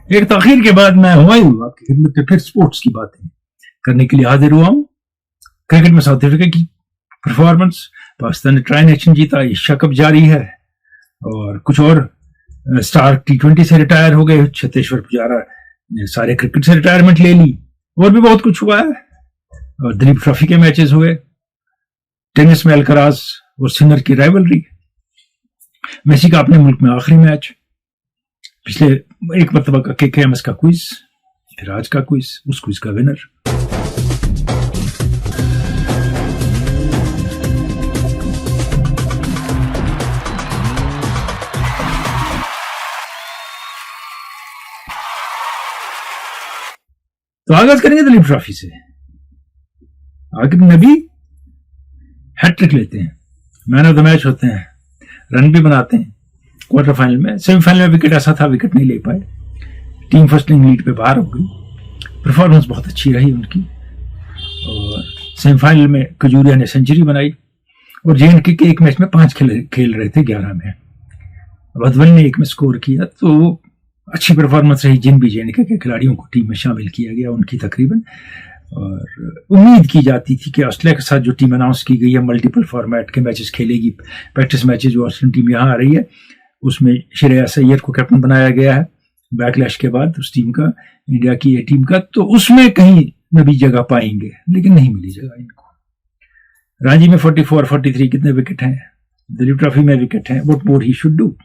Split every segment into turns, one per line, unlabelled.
एक ताखीर के बाद मैं हुमायूं आपकी खिदमत में फिर स्पोर्ट्स की बातें करने के लिए हाजिर हुआ हूं। क्रिकेट में साउथ अफ्रीका की परफॉर्मेंस, पाकिस्तान ने ट्राई नेशन जीता, एशिया कप जारी है, और कुछ और स्टार T20 से रिटायर हो गए, चेतेश्वर पुजारा ने सारे क्रिकेट से रिटायरमेंट ले ली, और भी बहुत कुछ हुआ है। और दिलीप ट्रॉफी के मैचेस हुए, टेनिस में अल्कराज और सिनर की राइवलरी, मेसी का अपने मुल्क में आखिरी मैच, पिछले एक मरतबा का KKMS का क्विज, फिर आज का क्विज, उस क्विज का विनर। तो आगाज करेंगे दिलीप ट्रॉफी से। आखिर नबी हैट्रिक लेते हैं, मैन ऑफ द मैच होते हैं, रन भी बनाते हैं। क्वार्टर फाइनल में, सेमीफाइनल में विकेट ऐसा था, विकेट नहीं ले पाए, टीम फर्स्ट इनिंग लीड पे बाहर हो गई। परफॉर्मेंस बहुत अच्छी रही उनकी, और सेमीफाइनल में खजूरिया ने सेंचुरी बनाई, और JNK के एक मैच में 5 खेल रहे थे 11 में, वधवन ने एक में स्कोर किया। तो अच्छी परफॉर्मेंस रही जिन भी JNK के खिलाड़ियों को टीम में शामिल किया गया उनकी तकरीबन। और उम्मीद की जाती थी कि ऑस्ट्रेलिया के साथ जो टीम अनाउंस की गई है, मल्टीपल फॉर्मेट के मैचेस खेलेगी, प्रैक्टिस मैचेस जो ऑस्ट्रेलियन टीम यहाँ आ रही है, उसमें श्रेयस अय्यर को कैप्टन बनाया गया है बैकलैश के बाद उस टीम का, इंडिया की ये टीम का। तो उसमें कहीं नबी जगह पाएंगे, लेकिन नहीं मिली जगह इनको। रांची में 44, 43 कितने विकेट हैं, दिलीप ट्रॉफी में विकेट हैं, what more he should do.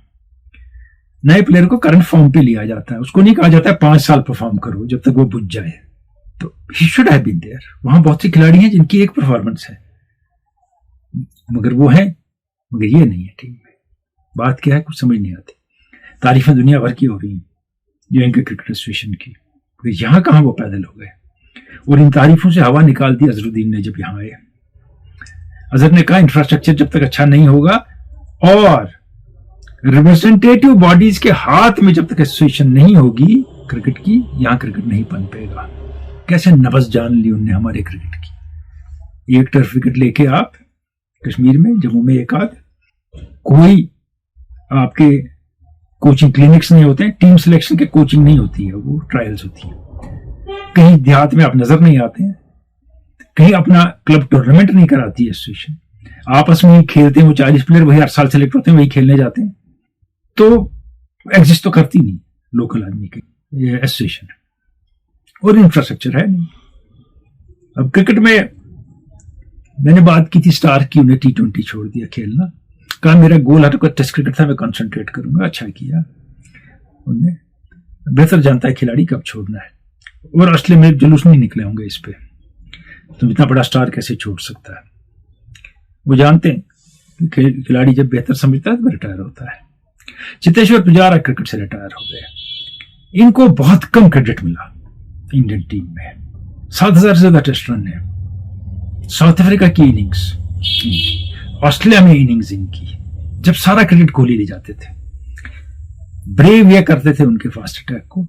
नए प्लेयर को करंट फॉर्म पे लिया जाता है, उसको नहीं कहा जाता है 5 साल परफॉर्म करो जब तक वो बुझ जाए। तो he should have been there. वहां बहुत से खिलाड़ी हैं जिनकी एक परफॉर्मेंस है, मगर वो है, मगर ये नहीं है टीम में। बात क्या है, कुछ समझ नहीं आती। तारीफें दुनिया भर की हो रही हैं JNK क्रिकेट एसोसिएशन की, यहां कहां वो पैदल हो गए, और इन तारीफों से हवा निकाल दी अजहरुद्दीन ने जब यहां आए। अजहर ने कहा इंफ्रास्ट्रक्चर जब तक अच्छा नहीं होगा और रिप्रेजेंटेटिव बॉडीज के हाथ में जब तक एसोसिएशन नहीं होगी क्रिकेट की, यहां क्रिकेट नहीं बन पाएगा। कैसे नबज जान ली उनने हमारे क्रिकेट की। एक टर्फ विकेट लेके आप कश्मीर में, जम्मू में एक आध, कोई आपके कोचिंग क्लिनिक्स नहीं होते हैं, टीम सिलेक्शन के कोचिंग नहीं होती है, वो ट्रायल्स होती है। कहीं देहात में आप नजर नहीं आते हैं, कहीं अपना क्लब टूर्नामेंट नहीं कराती है एसोसिएशन, आपस में ही खेलते हैं। वो 40 प्लेयर वही हर साल सेलेक्ट होते हैं, वही खेलने जाते हैं। तो एग्जिस्ट तो करती नहीं लोकल आदमी की एसोसिएशन, और इंफ्रास्ट्रक्चर है नहीं। अब क्रिकेट में मैंने बात की थी स्टार की, उन्हें T20 छोड़ दिया खेलना, कहा मेरा गोल है तो टेस्ट क्रिकेट था, मैं कंसंट्रेट करूंगा। अच्छा किया उन्हें, बेहतर जानता है खिलाड़ी कब छोड़ना है, और ऑस्ट्रेलिया में जुलूस नहीं निकले होंगे इस पे, तुम इतना बड़ा स्टार कैसे छोड़ सकता है। वो जानते हैं कि खिलाड़ी जब बेहतर समझता है तो रिटायर होता है। चेतेश्वर पुजारा क्रिकेट से रिटायर हो गए, इनको बहुत कम क्रेडिट मिला इंडियन टीम में। 7,000 से ज्यादा टेस्ट रन है। साउथ अफ्रीका की इनिंग्स, ऑस्ट्रेलिया में इनिंग्स इनकी, जब सारा क्रेडिट कोहली ले जाते थे। ब्रेव ये करते थे उनके फास्ट अटैक को,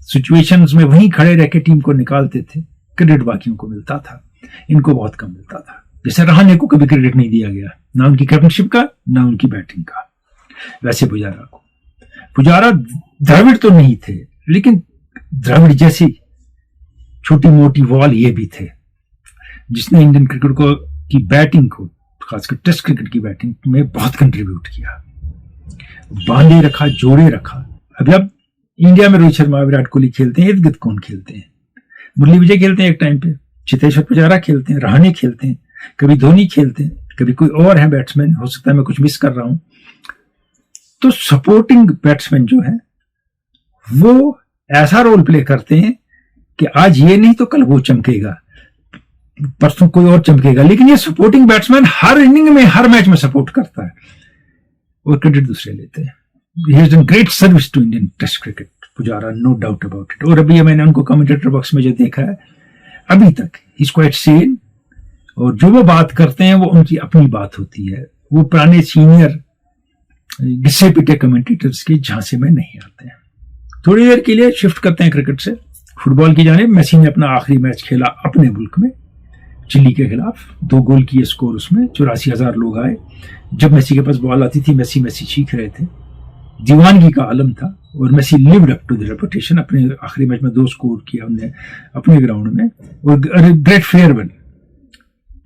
सिचुएशंस में वहीं खड़े रह के टीम को निकालते थे, क्रेडिट बाकियों को मिलता था, इनको बहुत कम मिलता था। जैसे रहाणे को कभी क्रेडिट नहीं दिया गया, ना उनकी कैप्टनशिप का, ना उनकी बैटिंग का, वैसे पुजारा को। पुजारा द्रविड़ तो नहीं थे, लेकिन द्रविड़ जैसी छोटी मोटी वॉल ये भी थे, जिसने इंडियन क्रिकेट को की बैटिंग को, खासकर टेस्ट क्रिकेट की बैटिंग में बहुत कंट्रीब्यूट किया, बांधे रखा, जोड़े रखा। अब इंडिया में रोहित शर्मा, विराट कोहली खेलते हैं, इर्द गिर्द कौन खेलते हैं? मुरली विजय खेलते हैं एक टाइम पे, चेतेश्वर पुजारा खेलते हैं, रहाणे खेलते हैं, कभी धोनी खेलते हैं, कभी कोई और है बैट्समैन, हो सकता है मैं कुछ मिस कर रहा हूं। तो सपोर्टिंग बैट्समैन जो है वो ऐसा रोल प्ले करते हैं कि आज ये नहीं तो कल वो चमकेगा, परसों कोई और चमकेगा, लेकिन ये सपोर्टिंग बैट्समैन हर इनिंग में, हर मैच में सपोर्ट करता है, और क्रेडिट दूसरे लेते हैं। He has done great service to Indian test cricket, Pujara, no doubt about it. और अभी मैंने उनको कमेंटेटर बॉक्स में जो देखा है अभी तक, ही इज क्वाइट सेन, और जो वो बात करते हैं वो उनकी अपनी बात होती है। वो पुराने सीनियर घिसे पिटे कमेंटेटर्स के झांसे में नहीं आते हैं। थोड़ी देर के लिए शिफ्ट करते हैं क्रिकेट से फुटबॉल की जानिब। मेसी ने अपना आखिरी मैच खेला अपने मुल्क में, चिली के खिलाफ, 2 गोल किए स्कोर उसमें, 84,000 लोग आए। जब मेसी के पास बॉल आती थी, मेसी मेसी चीख रहे थे, दीवानगी का आलम था। اور Messi lived up to the reputation. اپنے آخری میچ میں 2 سکور کیا انہوں نے اپنے گراؤنڈ میں, اور great farewell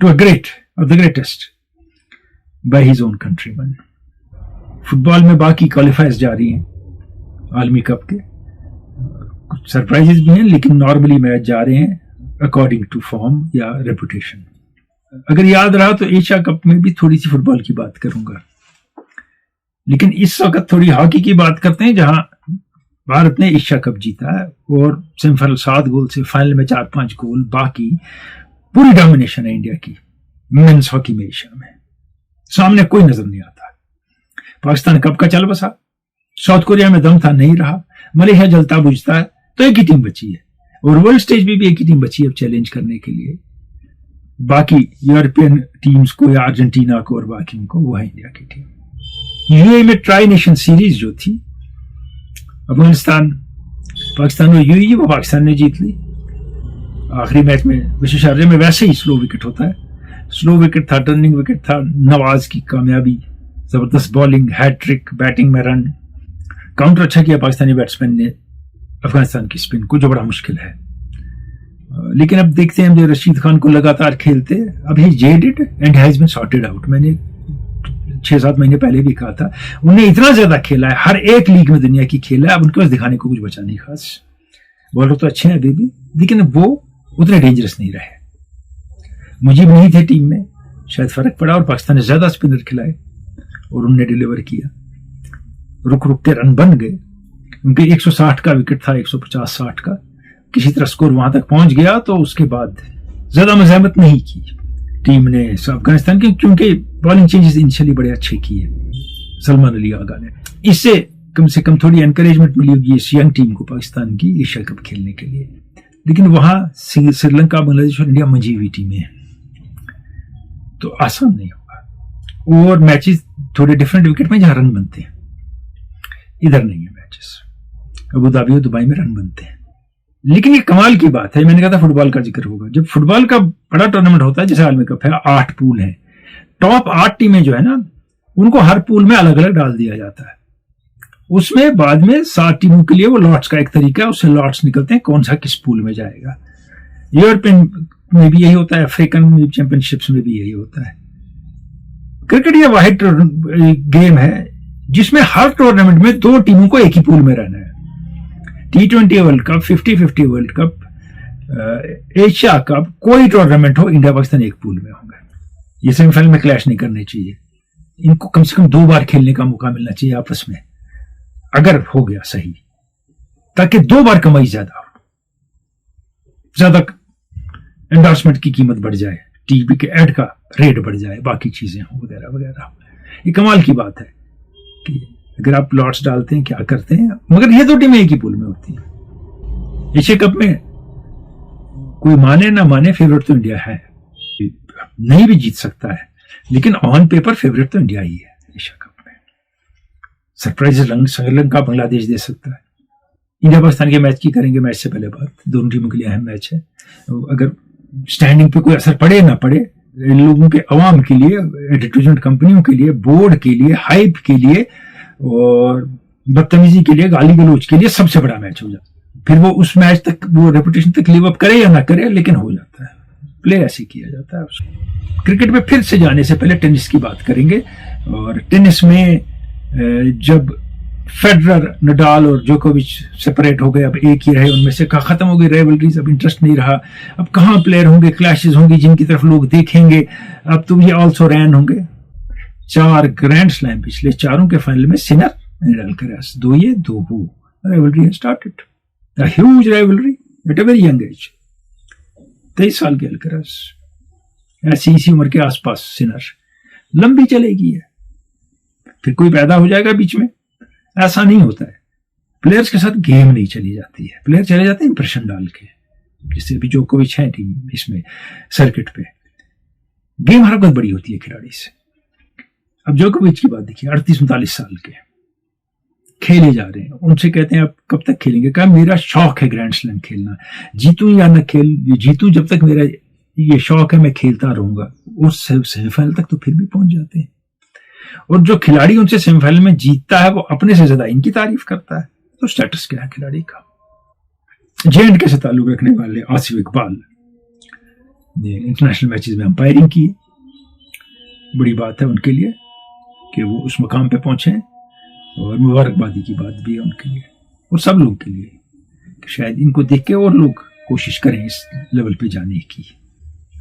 to a great of the greatest by his own countrymen. Football میں باقی کوالیفائرز جاری ہیں عالمی کپ کے, کچھ سرپرائزز بھی ہیں, لیکن نارملی میچ جا رہے ہیں اکارڈنگ ٹو فارم یا ریپوٹیشن. اگر یاد رہا تو ایشیا کپ میں بھی تھوڑی سی فٹ بال کی بات کروں گا, لیکن اس وقت تھوڑی ہاکی کی بات کرتے ہیں, جہاں بھارت نے ایشیا کپ جیتا ہے اور سیمی فائنل 7 گول سے, فائنل میں 4-5 گول, باقی پوری ڈومینیشن ہے انڈیا کی مینس ہاکی میں. ایشیا میں سامنے کوئی نظر نہیں آتا. پاکستان کپ کا چل بسا, ساؤتھ کوریا میں دم تھا, نہیں رہا. ملیشیا جلتا بجھتا ہے, تو ایک ہی ٹیم بچی ہے, اور ورلڈ سٹیج پہ بھی ایک ہی ٹیم بچی ہے اب چیلنج کرنے کے لیے. باقی یورپین ٹیمز کو یا ارجنٹینا کو اور باقی کو, وہ ہے انڈیا کی ٹیم. یو اے میں ٹرائی نیشن سیریز جو تھی افغانستان پاکستان اور یو اے, وہ پاکستان نے جیت لی. آخری میچ میں وشو شارجہ میں ویسے ہی سلو وکٹ ہوتا ہے, سلو وکٹ تھا, ٹرننگ وکٹ تھا. نواز کی کامیابی, زبردست بالنگ, ہیٹ ٹرک, بیٹنگ میں رن, کاؤنٹر اچھا کیا پاکستانی بیٹسمین نے افغانستان کی اسپن کو, جو بڑا مشکل ہے. لیکن اب دیکھتے ہیں, جو رشید خان کو لگاتار کھیلتے, اب ہی jaded and has been sorted out. میں نے 6-7 مہینے پہلے بھی کہا تھا, انہیں اتنا زیادہ کھیلا ہے, ہر ایک لیگ میں دنیا کی کھیلا ہے, اب ان کے پاس دکھانے کو کچھ بچا نہیں خاص. بالر تو اچھے ہیں ابھی بھی, لیکن وہ اتنے ڈینجرس نہیں رہے. مجیب نہیں تھے ٹیم میں, شاید فرق پڑا, اور پاکستان نے زیادہ اسپنر کھلائے اور انہوں نے ڈیلیور کیا. رک رک کے رن بن گئے, کیونکہ 160 کا وکٹ تھا, 150-60 کا, کسی طرح سکور وہاں تک پہنچ گیا. تو اس کے بعد زیادہ مزاحمت نہیں کی ٹیم نے افغانستان کی, کیونکہ بالنگ چینجز انیشلی بڑے اچھے کیے سلمان علی آغا نے. اس سے کم تھوڑی انکریجمنٹ ملی ہوگی اس ینگ ٹیم کو پاکستان کی ایشیا کپ کھیلنے کے لیے. لیکن وہاں سری لنکا, بنگلہ دیش اور انڈیا منجھی ہوئی ٹیمیں ہیں, تو آسان نہیں ہوگا. اور میچز تھوڑے ڈفرینٹ وکٹ میں جہاں رن بنتے ہیں, ادھر نہیں ہے میچز. ابوظہبی اور دبئی میں رن بنتے ہیں. لیکن یہ کمال کی بات ہے, میں نے کہا تھا فٹ بال کا ذکر ہوگا. جب فٹ بال کا بڑا ٹورنامنٹ ہوتا ہے, جیسے عالمی کپ ہے, 8 پول ہیں, ٹاپ 8 ٹیمیں جو ہے نا, ان کو ہر پول میں الگ الگ ڈال دیا جاتا ہے. اس میں بعد میں 7 ٹیموں کے لیے وہ لاٹس کا ایک طریقہ ہے, اس سے لاٹس نکلتے ہیں کون سا کس پول میں جائے گا. یورپین میں بھی یہی ہوتا ہے, افریقن چیمپئن شپس میں بھی یہی ہوتا ہے. کرکٹ یہ واحد گیم ہے جس میں ہر ٹورنامنٹ میں 2 ٹیموں کو ایک ہی پول میں رہنا ہے. T20 world cup, 50-50 world cup, Asia cup, کوئی ٹورنامنٹ ہو, انڈیا پاکستان ایک پول میں ہوں گے. یہ سیمی فائنل میں کلیش نہیں کرنے چاہیے. ان کو کم سے کم 2 بار کھیلنے کا موقع ملنا چاہیے آپس میں, اگر ہو گیا صحیح, تاکہ 2 بار کمائی زیادہ ہو, زیادہ انڈورسمنٹ کی قیمت بڑھ جائے, ٹی وی کے ایڈ کا ریٹ بڑھ جائے, باقی چیزیں ہوں وغیرہ وغیرہ. یہ کمال کی بات ہے کہ اگر آپ لاٹس ڈالتے ہیں, کیا کرتے ہیں, مگر یہ 2 ٹیمیں ایک ہی پول میں ہوتی ہیں. ایشیا کپ میں کوئی مانے نہ مانے, فیورٹ تو انڈیا ہے, نہیں بھی جیت سکتا ہے, لیکن آن پیپر فیورٹ تو انڈیا ہی ہے. ایشیا کپ میں سرپرائز سری لنکا بنگلہ دیش دے سکتا ہے. انڈیا پاکستان کے میچ کی کریں گے میچ سے پہلے بات, دونوں ٹیموں کے لیے اہم میچ ہے. اگر اسٹینڈنگ پہ کوئی اثر پڑے نہ پڑے, لوگوں کے عوام کے لیے, ایڈورٹائزمنٹ کمپنیوں کے لیے, بورڈ کے لیے, ہائپ کے لیے اور بدتمیزی کے لیے, گالی گلوچ کے لیے سب سے بڑا میچ ہو جاتا ہے. پھر وہ اس میچ تک, وہ ریپوٹیشن تک لیو اپ کرے یا نہ کرے, لیکن ہو جاتا ہے. پلے ایسے کیا جاتا ہے اس کو. کرکٹ میں پھر سے جانے سے پہلے ٹینس کی بات کریں گے. اور ٹینس میں جب فیڈرر, نڈال اور جوکووچ سپریٹ ہو گئے, اب ایک ہی رہے, ان میں سے ختم ہو گئی رائیولریز, اب انٹرسٹ نہیں رہا. اب کہاں پلیئر ہوں گے, کلیشز ہوں گی جن کی طرف لوگ دیکھیں گے. اب تو یہ آلسو رین ہوں گے. 4 گرینڈ سلیم پچھلے 4 کے فائنل میں سنر, الکراز, 2 یہ 2 وہ. rivalry has started, a huge rivalry at a very young age. 23 سال کے الکراز, ایسی اسی عمر کے آس پاس سنر, لمبی چلے گی ہے. پھر کوئی پیدا ہو جائے گا بیچ میں, ایسا نہیں ہوتا ہے. پلیئرز کے ساتھ گیم نہیں چلی جاتی ہے, پلیئر چلے جاتے ہیں امپریشن ڈال کے, جس سے بھی جوکووچ ہیں ٹیم اس میں سرکٹ پہ. گیم ہر وقت بڑی ہوتی ہے کھلاڑی سے. اب جوکووچ کی بات دیکھیے, 38-39 سال کے, کھیلے جا رہے ہیں. ان سے کہتے ہیں آپ کب تک کھیلیں گے؟ کہا میرا شوق ہے گرینڈ سلیم کھیلنا, جیتوں یا نہ جیتوں, جب تک میرا یہ شوق ہے میں کھیلتا رہوں گا. اس سیمی فائنل تک تو پھر بھی پہنچ جاتے ہیں. اور جو کھلاڑی ان سے سیمی فائنل میں جیتتا ہے وہ اپنے سے زیادہ ان کی تعریف کرتا ہے. तो स्टेटस क्या है खिलाड़ी का। J&K से ताल्लुक रखने वाले आसिफ इकबाल ने इंटरनेशनल मैचेस में अंपायरिंग की। बड़ी बात है उनके लिए कि वो उस मुकाम पे पहुंचे, और मुबारकबादी की बात भी है उनके लिए और सब लोग के लिए कि शायद इनको देख के और लोग कोशिश करें इस लेवल पे जाने की।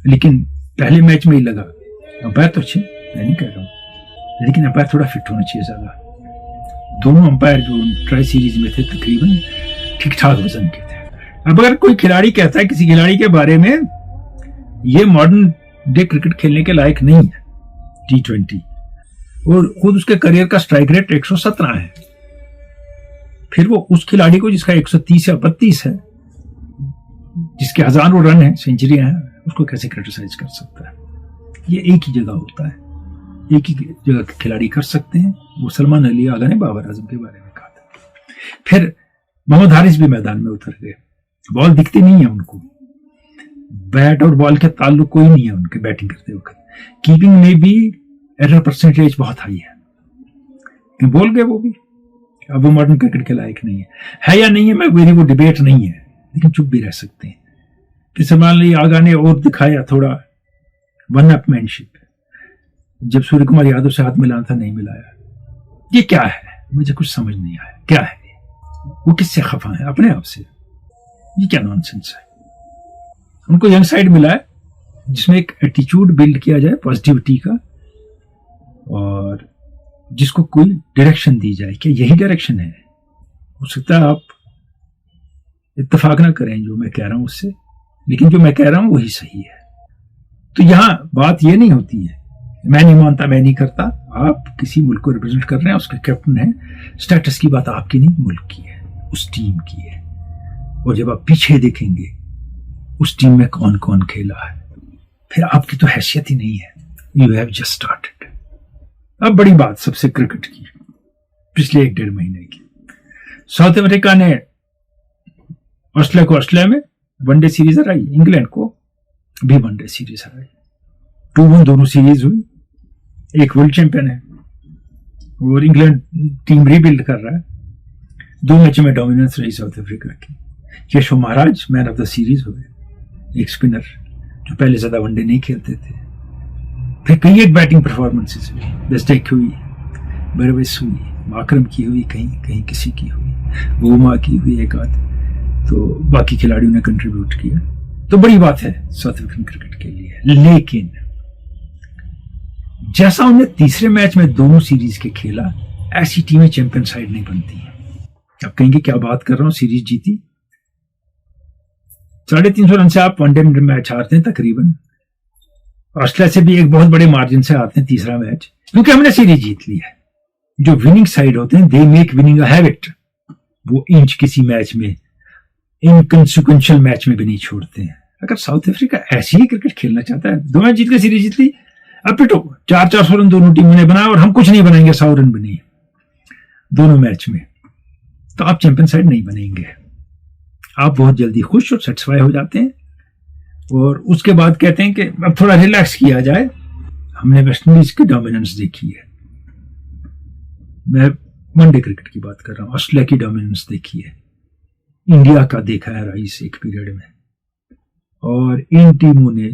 लेकिन पहले मैच में ही लगा अंपायर तो अच्छे, मैं नहीं कह रहा हूँ, लेकिन अंपायर थोड़ा फिट होना चाहिए ज़्यादा। दोनों अंपायर जो ट्राई सीरीज में थे तकरीबन ठीक ठाक वजन के थे। अब अगर कोई खिलाड़ी कहता है किसी खिलाड़ी के बारे में ये मॉडर्न डे क्रिकेट खेलने के लायक नहीं है T20, और खुद उसके करियर का स्ट्राइक रेट 117 है, फिर वो उस खिलाड़ी को जिसका 130 या 32 है, जिसके हजारों रन है, सेंचुरियां हैं, उसको कैसे क्रिटिसाइज कर सकता है। ये एक ही जगह होता है, एक ही जगह के खिलाड़ी कर सकते हैं। वो सलमान अली आगा ने बाबर आजम के बारे में कहा था। फिर मोहम्मद हारिस भी मैदान में उतर गए, बॉल दिखती नहीं है उनको, बैट और बॉल के ताल्लुक कोई नहीं है उनके बैटिंग करते वक्त। कीपिंग में भी एरर परसेंटेज बहुत हाई है, बोल गए वो भी। अब वो मॉडर्न क्रिकेट के लायक नहीं है या नहीं है, मैं मेरी वो डिबेट नहीं है, लेकिन चुप भी रह सकते हैं कि सलमान अली आगा ने और दिखाया थोड़ा वन अपमैनशिप, जब सूर्य कुमार यादव से हाथ मिलाना था नहीं मिलाया। ये क्या है, मुझे कुछ समझ नहीं आया क्या है। वो किससे खफा है, अपने आप से? ये क्या नॉनसेंस है। उनको यंग साइड मिला है जिसमें एक एटीट्यूड बिल्ड किया जाए पॉजिटिविटी का, और जिसको कोई डायरेक्शन दी जाए कि यही डायरेक्शन है। हो सकता है आप इत्तेफाक ना करें जो मैं कह रहा हूं उससे, लेकिन जो मैं कह रहा हूं वही सही है। तो यहां बात ये नहीं होती है मैं नहीं मानता, मैं नहीं करता। आप किसी मुल्क को रिप्रेजेंट कर रहे हैं, उसके कैप्टन हैं, स्टेटस की बात आपकी नहीं, मुल्क की है, उस टीम की है। और जब आप पीछे देखेंगे उस टीम में कौन कौन खेला है, फिर आपकी तो हैसियत ही नहीं है। You have just started. अब बड़ी बात सबसे क्रिकेट की, पिछले 1-1.5 महीने की, साउथ अफ्रीका ने ऑस्ट्रेलिया को ऑस्ट्रेलिया में वनडे सीरीज हराई, इंग्लैंड को भी वनडे सीरीज हराई, 2-1 दोनों सीरीज हुई। एक वर्ल्ड चैंपियन है और इंग्लैंड टीम रीबिल्ड कर रहा है। 2 मैचों में डोमिनेंस रही साउथ अफ्रीका की। यशो महाराज मैन ऑफ द सीरीज हुए, एक स्पिनर जो पहले ज्यादा वनडे नहीं खेलते थे। फिर कई एक बैटिंग परफॉर्मेंसेस हुई, दस्टेक हुई, बरवेस हुई, माकरम की हुई, कहीं कहीं किसी की हुई, वोमा की हुई एक आध, तो बाकी खिलाड़ियों ने कंट्रीब्यूट किया। तो बड़ी बात है साउथ अफ्रीकन क्रिकेट के लिए। लेकिन जैसा उन्हें तीसरे मैच में दोनों सीरीज के खेला, ऐसी टीमें चैंपियन साइड नहीं बनती हैं। अब कहेंगे क्या बात कर रहा हूं, सीरीज जीती, 350 रन से आप वनडे मैच हारते हैं तकरीबन। ऑस्ट्रेलिया से भी एक बहुत बड़े मार्जिन से हारते हैं तीसरा मैच, क्योंकि हमने सीरीज जीत ली है। जो विनिंग साइड होते हैं, they make winning a habit. वो इंच किसी मैच में, इनकंसिक्वेंशियल मैच में भी नहीं छोड़ते हैं। अगर साउथ अफ्रीका ऐसी ही क्रिकेट खेलना चाहता है, 2 मैच जीत के सीरीज जीत ली, अब पिटो 400 रन दोनों टीमों ने बनाया और हम कुछ नहीं बनाएंगे, 100 रन बने दोनों मैच में, तो आप चैंपियन साइड नहीं बनेंगे। आप बहुत जल्दी खुश और सेटिस्फाई हो जाते हैं, और उसके बाद कहते हैं कि अब थोड़ा रिलैक्स किया जाए। हमने वेस्ट इंडीज की डोमिनेंस देखी है, मैं वनडे क्रिकेट की बात कर रहा हूं, ऑस्ट्रेलिया की डोमिनेंस देखी है, इंडिया का देखा है राइस एक पीरियड में, और इन टीमों ने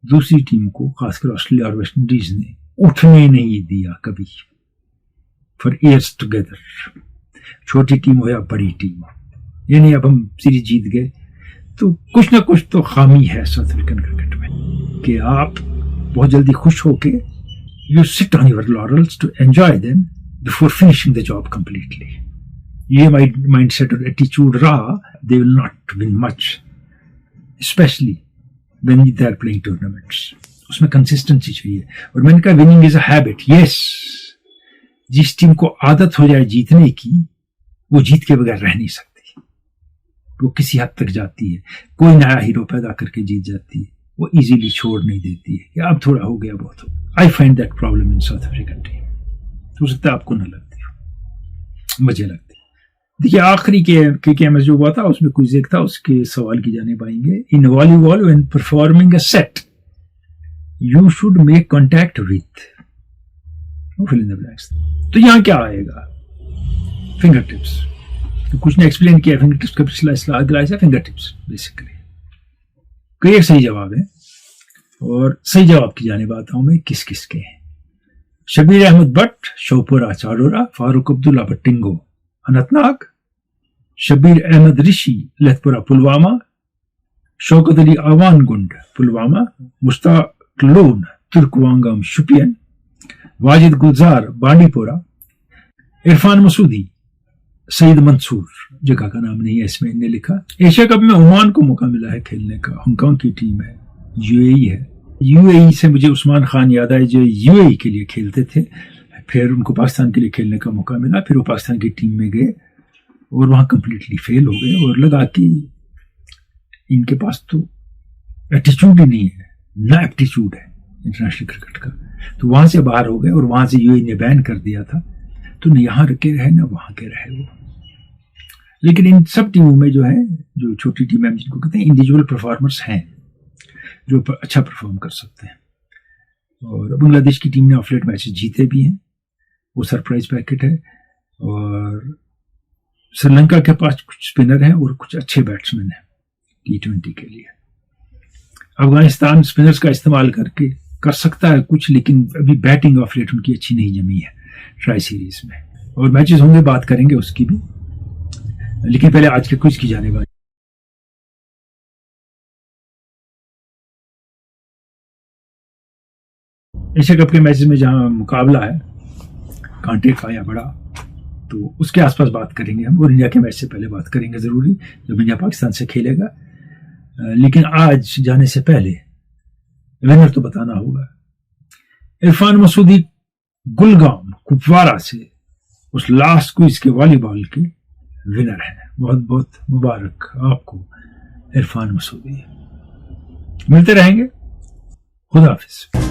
दूसरी टीम को, खासकर ऑस्ट्रेलिया और वेस्ट इंडीज ने, उठने नहीं दिया कभी फॉर ईयर्स टुगेदर। छोटी टीम हो या बड़ी टीम, ये नहीं अब हम सीरीज जीत गए, तो कुछ ना कुछ तो खामी है साउथ अफ्रीकन क्रिकेट में कि आप बहुत जल्दी खुश होके you sit on your laurels to enjoy them before finishing the job completely. ये माइंडसेट और एटीट्यूड रहा, they will not win much, specially when they are playing tournaments. उसमें कंसिस्टेंसी चाहिए, और मैंने कहा winning is a habit. Yes, जिस team को आदत हो जाए जीतने की, वो जीत के बगैर रह नहीं सकती, वो किसी हद तक जाती है, कोई नया हीरो पैदा करके जीत जाती है, वो इजीली छोड़ नहीं देती है कि अब थोड़ा हो गया, बहुत हो। I find that problem in south African team. हो सकता है आपको ना लगती हो, मुझे लगती है। देखिए आखिरी के एमएस जो हुआ था उसमें क्विज एक था, उसके सवाल की जानिब आएंगे। In volleyball when performing a set you should make contact with, fill in the blanks. तो यहां क्या आएगा? फिंगर टिप्स, تو کچھ نے ایکسپلین کیا فنگر ٹپس کا پچھلا اصطلاح فنگر ٹپس بیسیکلی. کئی ایک صحیح جواب ہے اور صحیح جواب کی جانب آتا ہوں میں کس کس کے ہیں. Shabir Ahmad Bhat Shopura Chadoora, Farooq Abdullah Batengoo Anantnag, Shabir Ahmad Rishi Litpora Pulwama, Shoukat Ali Awangund Pulwama, Mushtaq Lone Turkwangam Shopian, Wajid Gulzar Bandipora, Irfan Masoodi سعید منصور جگہ کا نام نہیں ہے اس میں، نے لکھا ایشیا کپ میں عمان کو موقع ملا ہے کھیلنے کا، ہانگ کانگ کی ٹیم ہے، یو اے ای ہے. یو اے ای سے مجھے عثمان خان یاد آئے جو یو اے ای کے لیے کھیلتے تھے، پھر ان کو پاکستان کے لیے کھیلنے کا موقع ملا، پھر وہ پاکستان کی ٹیم میں گئے اور وہاں کمپلیٹلی فیل ہو گئے اور لگا کہ ان کے پاس تو ایٹیچیوڈ ہی نہیں ہے، نہ ایپٹیچیوڈ ہے انٹرنیشنل کرکٹ کا. تو وہاں سے باہر ہو گئے اور وہاں سے یو اے ای نے بین کر دیا تھا، تو نہ یہاں کے رہے نہ وہاں کے رہے وہ. لیکن ان سب ٹیموں میں جو ہے، جو چھوٹی ٹیمیں جن کو کہتے ہیں انڈیویجول پرفارمرز ہیں جو اچھا پرفارم کر سکتے ہیں. اور بنگلہ دیش کی ٹیم نے آف لیٹ میچز جیتے بھی ہیں، وہ سرپرائز پیکٹ ہے. اور سری لنکا کے پاس کچھ اسپنر ہیں اور کچھ اچھے بیٹسمین ہیں T20 کے لیے. افغانستان اسپنرز کا استعمال کر سکتا ہے کچھ، لیکن ابھی بیٹنگ آف لیٹ ان کی اچھی نہیں جمی ہے ٹرائی سیریز میں. اور میچز ہوں گے، بات کریں گے اس کی بھی، لیکن پہلے آج کے کوئز کی جانے والی. ایشیا کپ کے میچز میں جہاں مقابلہ ہے کانٹے کا یا بڑا، تو اس کے آس پاس بات کریں گے ہم، اور انڈیا کے میچ سے پہلے بات کریں گے ضروری جب انڈیا پاکستان سے کھیلے گا. لیکن آج جانے سے پہلے ونر تو بتانا ہوگا. عرفان مسعودی گلگام کپوارہ سے اس لاسٹ کوئز کے والی بال کے ونر ہیں. بہت بہت مبارک آپ کو عرفان مسعودی. ملتے رہیں گے. خدا حافظ.